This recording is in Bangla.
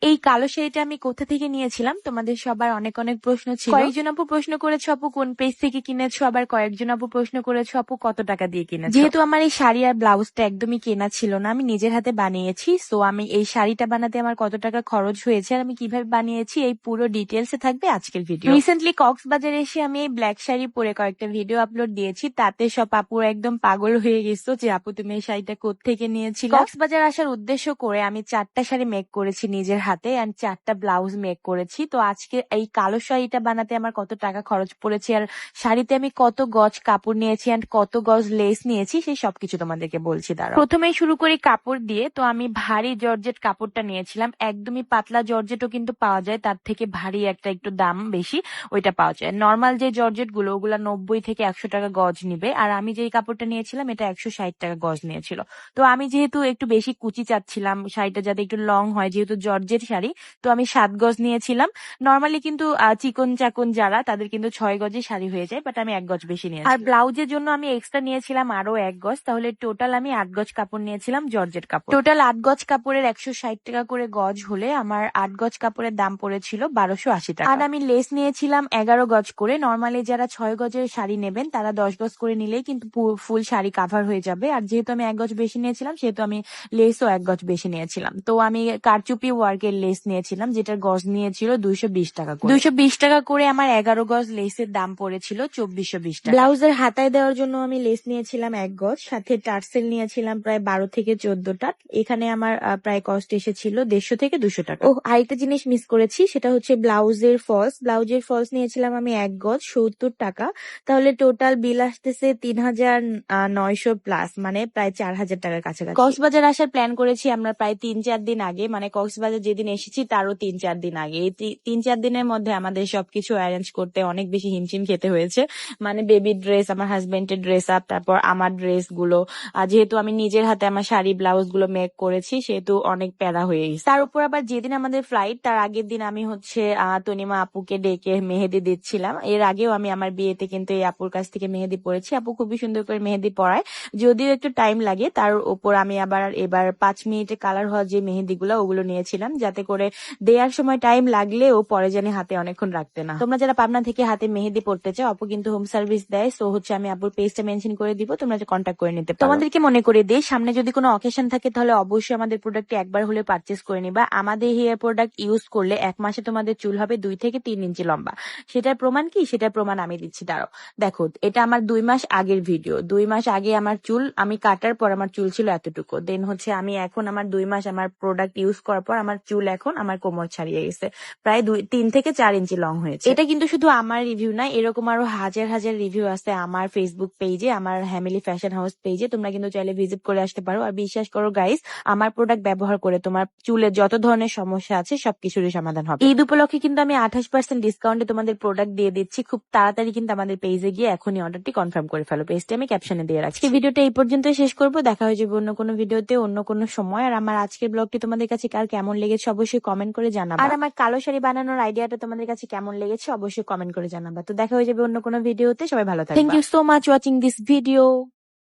এই কালো শাড়িটা আমি কোথা থেকে নিয়েছিলাম তোমাদের সবার অনেক অনেক প্রশ্ন ছিল। কয়েকজন আপু প্রশ্ন করেছো আপু কোন পেজ থেকে কিনেছো, আবার কয়েকজন আপু প্রশ্ন করেছো আপু কত টাকা দিয়ে কিনেছো। যেহেতু আমার এই শাড়ি আর ব্লাউজটা একদমই কেনা ছিল না, আমি নিজের হাতে বানিয়েছি, সো আমি এই শাড়িটা বানাতে আমার কত টাকা খরচ হয়েছে আর আমি কিভাবে বানিয়েছি এই পুরো ডিটেলসে থাকবে আজকের ভিডিও। রিসেন্টলি কক্সবাজারে এসে আমি এই ব্ল্যাক শাড়ি পরে কয়েকটা ভিডিও আপলোড দিয়েছি, তাতে সব আপুর একদম পাগল হয়ে গেছো যে আপু তুমি এই শাড়িটা কোত্থেকে নিয়েছিলে। কক্সবাজার আসার উদ্দেশ্য করে আমি 4টা শাড়ি মেক করেছি নিজের হাতে এন্ড 4টা ব্লাউজ মেক করেছি। তো আজকে এই কালো শাড়িটা বানাতে আমার কত টাকা খরচ পড়েছে আর শাড়িতে আমি কত গজ কাপড় নিয়েছি এন্ড কত গজ লেস নিয়েছি সেই সবকিছু তোমাদেরকে বলছি। দাঁড়াও, প্রথমেই শুরু করি কাপড় দিয়ে। তো আমি ভারী জর্জেট কাপড়টা নিয়েছিলাম, একদমই পাতলা জর্জেটও কিন্তু পাওয়া যায়, তার থেকে ভারী একটা একটু দাম বেশি ওইটা পাওয়া যায়। নর্মাল যে জর্জেট গুলো ওগুলা 90 থেকে 100 টাকা গজ নিবে, আর আমি যে কাপড়টা নিয়েছিলাম এটা 160 টাকা গজ নিয়েছিল। তো আমি যেহেতু একটু বেশি কুচি চাচ্ছিলাম শাড়িটা যাতে একটু লং হয়, যেহেতু জর্জেট শাড়ি, তো আমি 7 গজ নিয়েছিলাম। নর্মালি কিন্তু চিকন চাকন যারা তাদের কিন্তু 6 গজে শাড়ি হয়ে যায়, বাট আমি 1 গজ বেশি নিয়েছি। আর ব্লাউজের জন্য আমি এক্সট্রা নিয়েছিলাম আরো 1 গজ, তাহলে টোটাল আমি 8 গজ কাপড় নিয়েছিলাম জর্জেট কাপড়। টোটাল 8 গজ কাপড়ের 160 টাকা করে গজ হলে আমার 8 গজ কাপড়ের দাম পড়েছিল 1280 টাকা। আর আমি লেস নিয়েছিলাম 11 গজ করে। নর্মালি যারা 6 গজের শাড়ি নেবেন তারা 10 গজ করে নিলেই কিন্তু ফুল শাড়ি কাভার হয়ে যাবে, আর যেহেতু আমি 1 গজ বেশি নিয়েছিলাম সেহেতু আমি লেসও 1 গজ বেশি নিয়েছিলাম। তো আমি কারচুপি ওয়ার্কের লেস নিয়েছিলাম যেটার গজ নিয়েছিল 220 টাকা করে। 220 টাকা করে আমার 11 গজ লেসের দাম পড়েছিল 2420 টাকা। ব্লাউজের হাতায় দেওয়ার জন্য আমি লেস নিয়েছিলাম 1 গজ, সাথে টার্সেল নিয়েছিলাম প্রায় 12 থেকে 14টা। এখানে আমার প্রায় কস্ট এসেছিল 150 থেকে 200 টাকা। ও আরেকটা জিনিস মিস করেছি, সেটা হচ্ছে ব্লাউজের ফলস। ব্লাউজের ফলস নিয়েছিলাম আমি 1 গজ 70 টাকা, তাহলে টোটাল বিল আসতেছে 3900 প্লাস, মানে প্রায় 4000 টাকার কাছাকাছি। কক্সবাজার আসার প্ল্যান করেছি আমরা প্রায় 3-4 দিন আগে, মানে কক্সবাজার যেদিন এসেছি তারও 3-4 দিন আগে। এই 3-4 দিনের মধ্যে আমাদের সবকিছু অ্যারেঞ্জ করতে অনেক বেশি হিমশিম খেতে হয়েছে, মানে বেবি ড্রেস, আমার হাজবেন্ডের ড্রেস আপ, তারপর আমার ড্রেস গুলো, যেহেতু আমি নিজের হাতে আমার শাড়ি ব্লাউজ গুলো মেক করেছি সেহেতু অনেক প্যারা হয়ে গেছে। তার উপর আবার যেদিন আমাদের ফ্লাইট তার আগের দিন আমি হচ্ছে তনিমা আপুকে ডেকে মেহেদি দিচ্ছিলাম। এর আগেও আমি আমার বিয়েতে কিন্তু এই আপুর কাছ থেকে মেহেদি পড়েছি, আপু খুবই সুন্দর করে মেহেদি পড়ায়, যদিও একটু টাইম লাগে। তার উপর আমি আবার এবার 5 মিনিটে কালার হওয়া যে মেহেদি গুলো ওগুলো নিয়েছিলাম, যাতে করে দেওয়ার সময় টাইম লাগলেও পরে জানি হাতে অনেকক্ষণ রাখতে না। তোমরা যারা পাবনা থেকে হাতে মেহেদি পড়তে চাও, আপু কিন্তু হোম সার্ভিস দেয়, সো হচ্ছে আমি আপুর পেজটা মেনশন করে দিব, তোমরা কন্ট্যাক্ট করে নিতে পারো। তোমাদেরকে মনে করে দিই, সামনে যদি কোনো অকেশন থাকে তাহলে অবশ্যই আমাদের প্রোডাক্ট একবার হলে পারচেস করে নিবা। আমাদের হেয়ার প্রোডাক্ট ইউজ করলে 1 মাসে তোমাদের চুল হবে 2 থেকে 3 ইঞ্চি লম্বা। সেটার প্রমাণ কি? সেটার প্রমাণ আমি দিচ্ছি, দাঁড়াও দেখো। এটা আমার 2 মাস আগের ভিডিও। 2 মাস আগে আমার চুল আমি কাটার পর আমার চুল ছিল এতটুকু, দেন হচ্ছে আমি এখন আমার 2 মাস আমার প্রোডাক্ট ইউজ করার পর আমার চুল এখন আমার কোমর ছাড়িয়ে গেছে, প্রায় 3 থেকে 4 ইঞ্চি লং হয়েছে। এটা কিন্তু শুধু আমার রিভিউ না, এরকম আরো হাজার হাজার রিভিউ আছে আমার ফেসবুক পেজে, আমার হ্যামিলি ফ্যাশন হাউস পেজে, তোমরা কিন্তু চাইলে ভিজিট করে আসতে পারো। আর বিশ্বাস করো গাইস, আমার প্রোডাক্ট ব্যবহার করে তোমার চুলের যত ধরনের সমস্যা আছে সবকিছুরই সমাধান হবে। ঈদ উপলক্ষে কিন্তু আমি 28% ডিসকাউন্টে তোমাদের প্রোডাক্ট দিয়ে দিচ্ছি। খুব তাড়াতাড়ি কিন্তু আমাদের পেজে গিয়ে এখনই অর্ডারটি কনফার্ম করে ফেলো, পেজটি আমি ক্যাপশনে দিয়ে রাখছি। ভিডিওটা এই পর্যন্ত শেষ করবো, দেখা হয়ে যাবে অন্য কোনো ভিডিওতে অন্য কোনো সময়। আর আমার আজকের ব্লগটি তোমাদের কাছে কার কেমন লেগেছে অবশ্যই কমেন্ট করে জানাবা, আর আমার কালো শাড়ি বানানোর আইডিয়াটা তোমাদের কাছে কেমন লেগেছে অবশ্যই কমেন্ট করে জানাবা। তো দেখা হয়ে যাবে অন্য কোনো ভিডিওতে, সবাই ভালো থাকবে। Thank you so much watching this video.